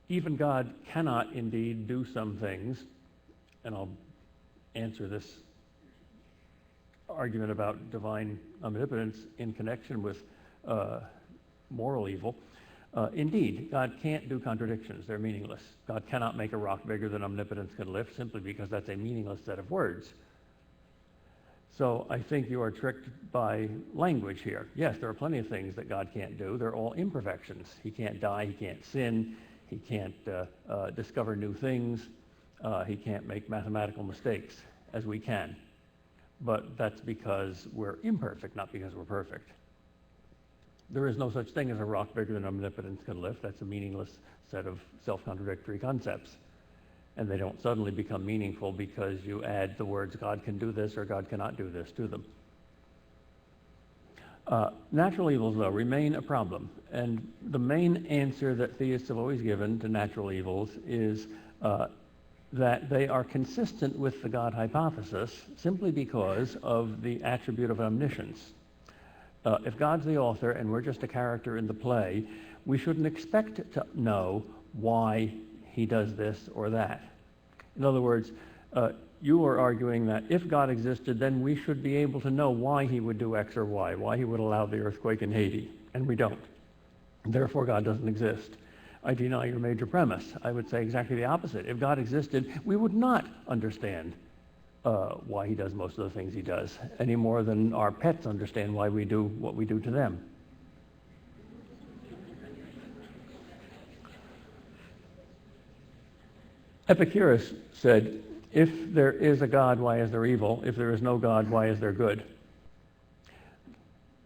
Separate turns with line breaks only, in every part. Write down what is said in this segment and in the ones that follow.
even God cannot indeed do some things, and I'll answer this argument about divine omnipotence in connection with moral evil. Indeed, God can't do contradictions. They're meaningless. God cannot make a rock bigger than omnipotence can lift, simply because that's a meaningless set of words. So I think you are tricked by language here. Yes, there are plenty of things that God can't do. They're all imperfections. He can't die. He can't sin. He can't discover new things. He can't make mathematical mistakes, as we can. But that's because we're imperfect, not because we're perfect. There is no such thing as a rock bigger than omnipotence can lift. That's a meaningless set of self-contradictory concepts. And they don't suddenly become meaningful because you add the words God can do this or God cannot do this to them. Natural evils, though, remain a problem. And the main answer that theists have always given to natural evils is that they are consistent with the God hypothesis simply because of the attribute of omniscience. If God's the author and we're just a character in the play, we shouldn't expect to know why he does this or that. In other words, you are arguing that if God existed, then we should be able to know why he would do X or Y, why he would allow the earthquake in Haiti, and we don't. Therefore, God doesn't exist. I deny your major premise. I would say exactly the opposite. If God existed, we would not understand why he does most of the things he does, any more than our pets understand why we do what we do to them. Epicurus said, if there is a God, why is there evil? If there is no God, why is there good?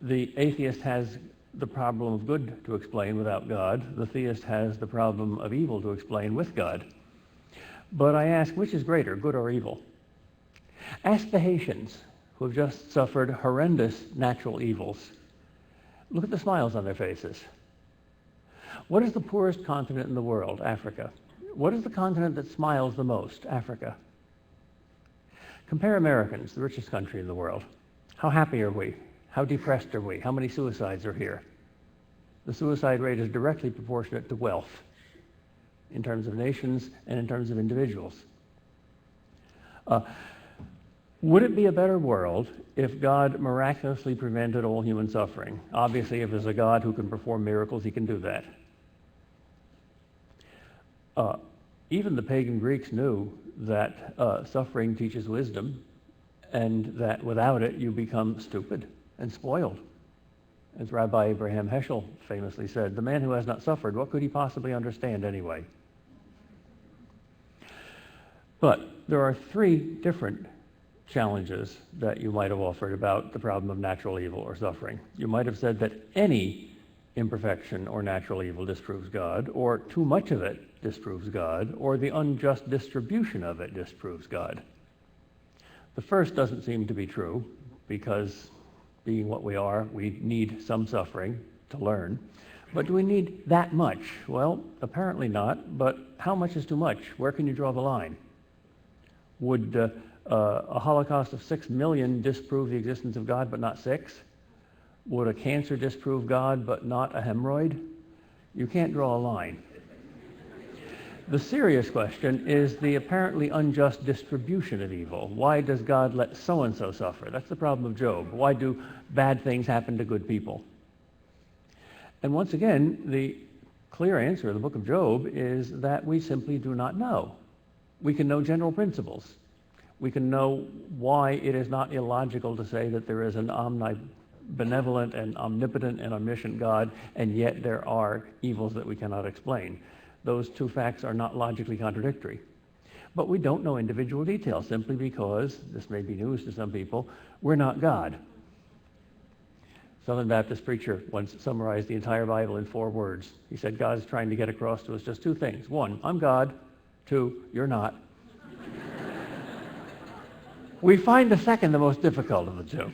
The atheist has the problem of good to explain without God. The theist has the problem of evil to explain with God. But I ask, which is greater, good or evil? Ask the Haitians, who have just suffered horrendous natural evils. Look at the smiles on their faces. What is the poorest continent in the world? Africa. What is the continent that smiles the most? Africa. Compare Americans, the richest country in the world. How happy are we? How depressed are we? How many suicides are here? The suicide rate is directly proportionate to wealth in terms of nations and in terms of individuals. Would it be a better world if God miraculously prevented all human suffering? Obviously, if there's a God who can perform miracles, he can do that. Even the pagan Greeks knew that suffering teaches wisdom, and that without it you become stupid and spoiled. As Rabbi Abraham Heschel famously said, the man who has not suffered, what could he possibly understand anyway? But there are three different challenges that you might have offered about the problem of natural evil or suffering. You might have said that any imperfection or natural evil disproves God, or too much of it disproves God, or the unjust distribution of it disproves God. The first doesn't seem to be true, because being what we are, we need some suffering to learn. But do we need that much? Well, apparently not, but how much is too much? Where can you draw the line? Would a Holocaust of 6 million disprove the existence of God but not 6? Would a cancer disprove God but not a hemorrhoid? You can't draw a line. The serious question is the apparently unjust distribution of evil. Why does God let so-and-so suffer? That's the problem of Job. Why do bad things happen to good people? And once again, the clear answer of the book of Job is that we simply do not know. We can know general principles. We can know why it is not illogical to say that there is an omnibenevolent and omnipotent and omniscient God, and yet there are evils that we cannot explain. Those two facts are not logically contradictory. But we don't know individual details simply because, this may be news to some people, we're not God. Southern Baptist preacher once summarized the entire Bible in 4 words. He said, God is trying to get across to us just 2 things. 1, I'm God. 2, you're not. We find the second the most difficult of the 2.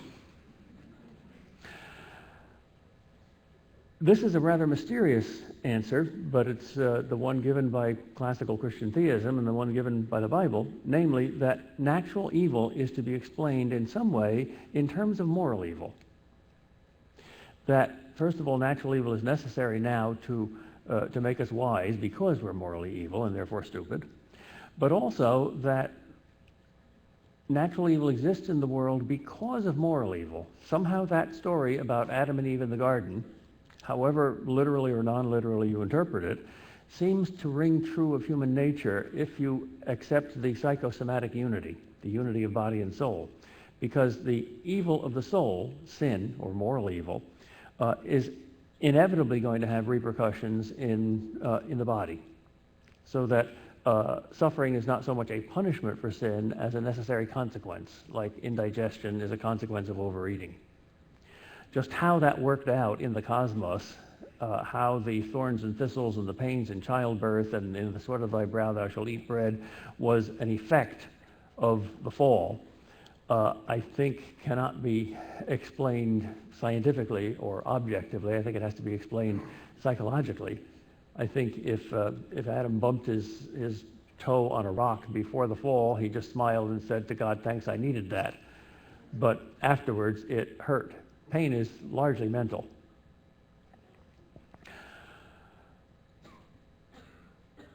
This is a rather mysterious answer, but it's the one given by classical Christian theism and the one given by the Bible, namely that natural evil is to be explained in some way in terms of moral evil. that, first of all, natural evil is necessary now to make us wise because we're morally evil and therefore stupid, but also that natural evil exists in the world because of moral evil. Somehow that story about Adam and Eve in the garden, however literally or non-literally you interpret it, seems to ring true of human nature if you accept the psychosomatic unity, the unity of body and soul. Because the evil of the soul, sin or moral evil, is inevitably going to have repercussions in the body. So that suffering is not so much a punishment for sin as a necessary consequence, like indigestion is a consequence of overeating. Just how that worked out in the cosmos, how the thorns and thistles and the pains in childbirth and in the sweat of thy brow thou shalt eat bread was an effect of the fall, I think cannot be explained scientifically or objectively. I think it has to be explained psychologically. I think if Adam bumped his toe on a rock before the fall, he just smiled and said to God, thanks, I needed that. But afterwards, it hurt. Pain is largely mental.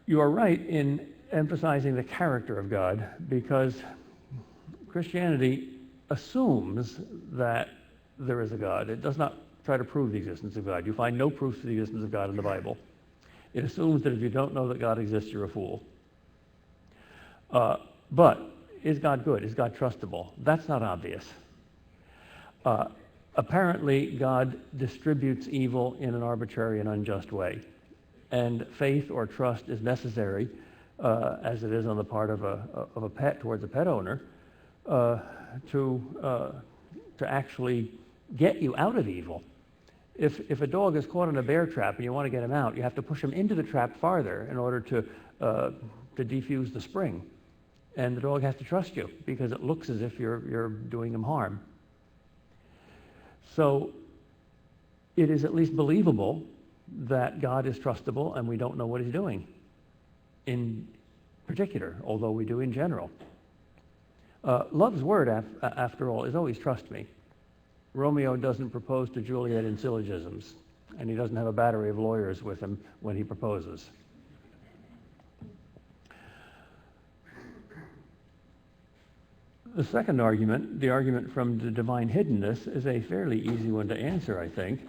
You are right in emphasizing the character of God, because Christianity assumes that there is a God. It does not try to prove the existence of God. You find no proof of the existence of God in the Bible. It assumes that if you don't know that God exists, you're a fool. But is God good? Is God trustable? That's not obvious. Apparently, God distributes evil in an arbitrary and unjust way. And faith or trust is necessary, as it is on the part of a pet towards a pet owner, to actually get you out of evil. If a dog is caught in a bear trap and you want to get him out, you have to push him into the trap farther in order to defuse the spring. And the dog has to trust you because it looks as if you're doing him harm. So it is at least believable that God is trustable and we don't know what he's doing in particular, although we do in general. Love's word, after all, is always trust me. Romeo doesn't propose to Juliet in syllogisms, and he doesn't have a battery of lawyers with him when he proposes. The second argument, the argument from the divine hiddenness, is a fairly easy one to answer, I think.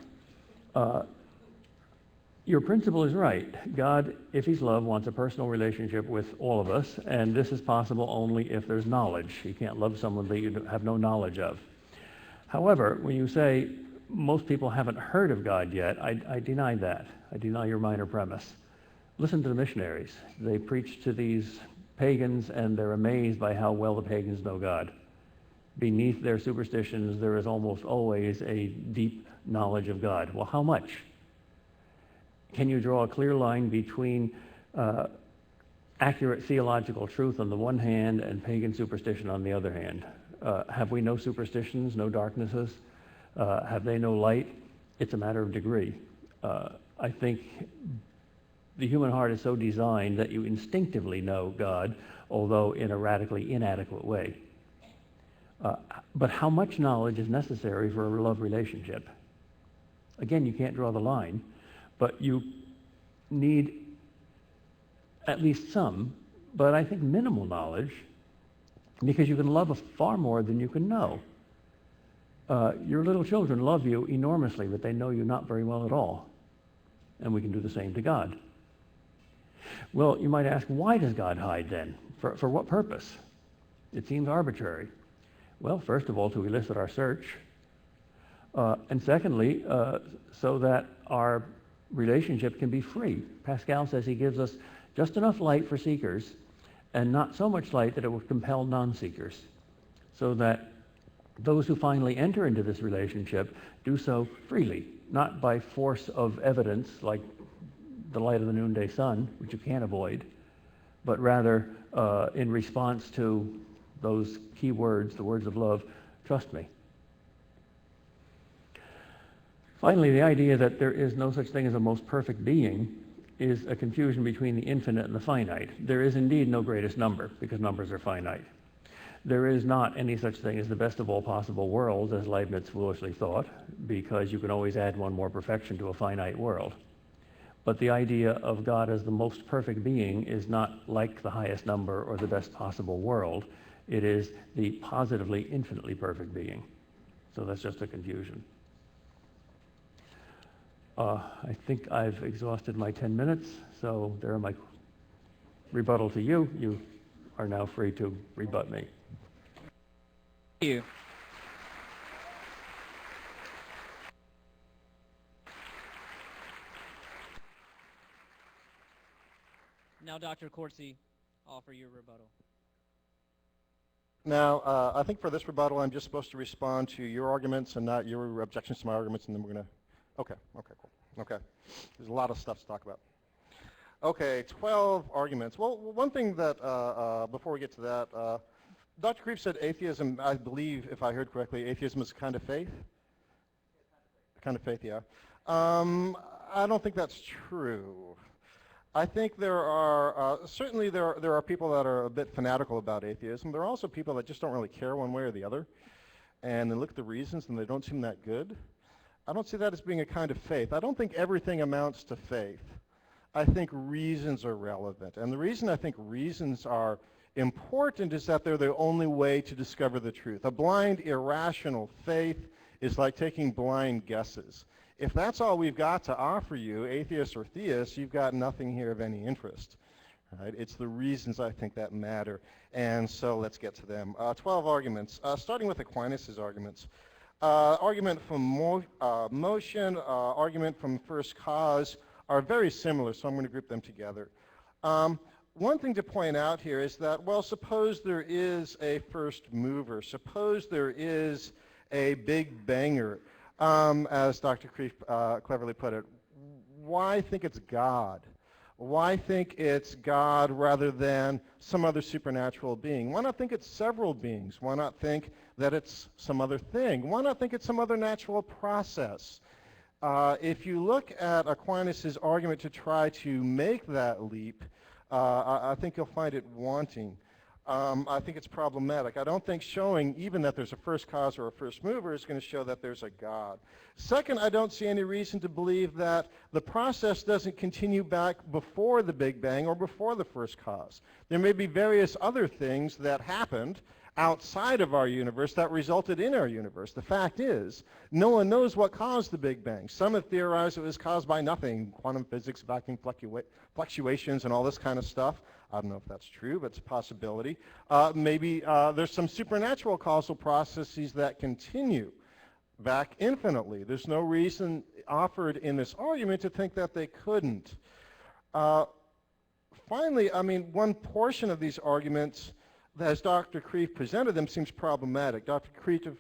Your principle is right. God, if he's love, wants a personal relationship with all of us, and this is possible only if there's knowledge. You can't love someone that you have no knowledge of. However, when you say most people haven't heard of God yet, I deny that. I deny your minor premise. Listen to the missionaries. They preach to these pagans, and they're amazed by how well the pagans know God. Beneath their superstitions, there is almost always a deep knowledge of God. Well, how much? Can you draw a clear line between accurate theological truth on the one hand and pagan superstition on the other hand? Have we no superstitions, no darknesses? Have they no light? It's a matter of degree. I think the human heart is so designed that you instinctively know God, although in a radically inadequate way. But how much knowledge is necessary for a love relationship? Again, you can't draw the line, but you need at least some, but I think minimal knowledge, because you can love far more than you can know. Your little children love you enormously, but they know you not very well at all. And we can do the same to God. Well, you might ask, why does God hide then? For what purpose? It seems arbitrary. Well, first of all, to elicit our search. And secondly, so that our relationship can be free. Pascal says he gives us just enough light for seekers and not so much light that it would compel non-seekers, so that those who finally enter into this relationship do so freely, not by force of evidence like the light of the noonday sun, which you can't avoid, but rather in response to those key words, the words of love, trust me. Finally, the idea that there is no such thing as a most perfect being is a confusion between the infinite and the finite. There is indeed no greatest number, because numbers are finite. There is not any such thing as the best of all possible worlds, as Leibniz foolishly thought, because you can always add one more perfection to a finite world. But the idea of God as the most perfect being is not like the highest number or the best possible world. It is the positively infinitely perfect being. So that's just a confusion. I think I've exhausted my 10 minutes, so there are my rebuttal to you. You are now free to rebut me.
Thank you. Now, Dr. Korcz, offer your rebuttal.
Now, I think for this rebuttal, I'm just supposed to respond to your arguments and not your objections to my arguments, and then we're going to... Okay, cool. Okay. There's a lot of stuff to talk about. Okay, 12 arguments. Well, one thing that, before we get to that, Dr. Kreeft said atheism, I believe, if I heard correctly, atheism is a kind of faith? A kind of faith, yeah. I don't think that's true. I think there are, certainly there are people that are a bit fanatical about atheism. There are also people that just don't really care one way or the other. And they look at the reasons and they don't seem that good. I don't see that as being a kind of faith. I don't think everything amounts to faith. I think reasons are relevant. And the reason I think reasons are important is that they're the only way to discover the truth. A blind, irrational faith is like taking blind guesses. If that's all we've got to offer you, atheists or theists, you've got nothing here of any interest. Right? It's the reasons I think that matter. And so let's get to them. 12 arguments, starting with Aquinas' arguments. Argument from motion, argument from first cause are very similar, so I'm going to group them together. One thing to point out here is that, well, suppose there is a first mover. Suppose there is a big banger, as Dr. Kreeft cleverly put it. Why think it's God? Why think it's God rather than some other supernatural being? Why not think it's several beings? Why not think that it's some other thing? Why not think it's some other natural process? If you look at Aquinas' argument to try to make that leap, I think you'll find it wanting. I think it's problematic. I don't think showing even that there's a first cause or a first mover is going to show that there's a God. Second, I don't see any reason to believe that the process doesn't continue back before the Big Bang or before the first cause. There may be various other things that happened outside of our universe that resulted in our universe. The fact is, no one knows what caused the Big Bang. Some have theorized it was caused by nothing, quantum physics, vacuum fluctuations, and all this kind of stuff. I don't know if that's true, but it's a possibility. Maybe there's some supernatural causal processes that continue back infinitely. There's no reason offered in this argument to think that they couldn't. Finally, I mean, one portion of these arguments, as Dr. Kreeft presented them, seems problematic. Dr. Kreeft,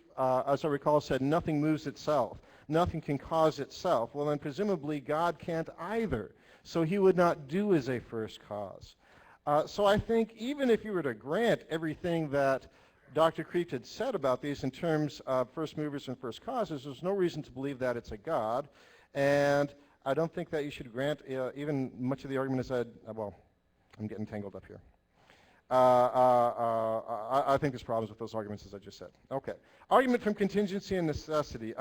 as I recall, said nothing moves itself. Nothing can cause itself. Well, then presumably God can't either. So he would not do as a first cause. So I think even if you were to grant everything that Dr. Kreeft had said about these in terms of first movers and first causes, there's no reason to believe that it's a God. And I don't think that you should grant even much of the argument as well, I'm getting tangled up here. I think there's problems with those arguments, as I just said. Okay. Argument from contingency and necessity.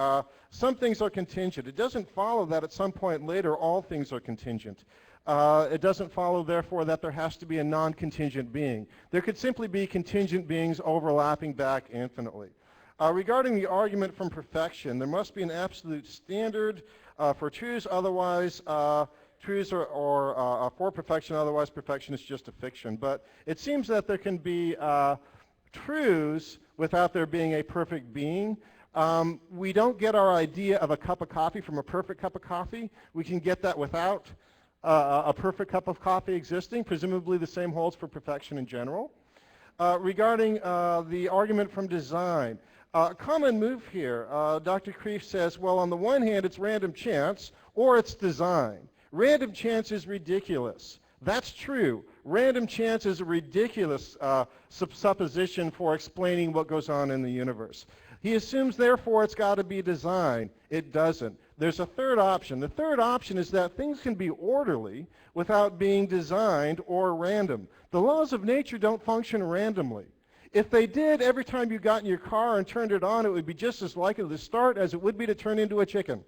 Some things are contingent. It doesn't follow that at some point later all things are contingent. It doesn't follow, therefore, that there has to be a non-contingent being. There could simply be contingent beings overlapping back infinitely. Regarding the argument from perfection, there must be an absolute standard for truths, otherwise truths are for perfection, otherwise perfection is just a fiction. But it seems that there can be truths without there being a perfect being. We don't get our idea of a cup of coffee from a perfect cup of coffee. We can get that without a perfect cup of coffee existing. Presumably the same holds for perfection in general. Regarding the argument from design, common move here, Dr. Kreeft says, well, on the one hand, it's random chance or it's design. Random chance is ridiculous. That's true. Random chance is a ridiculous supposition for explaining what goes on in the universe. He assumes, therefore, it's got to be design. It doesn't. There's a third option. The third option is that things can be orderly without being designed or random. The laws of nature don't function randomly. If they did, every time you got in your car and turned it on, it would be just as likely to start as it would be to turn into a chicken.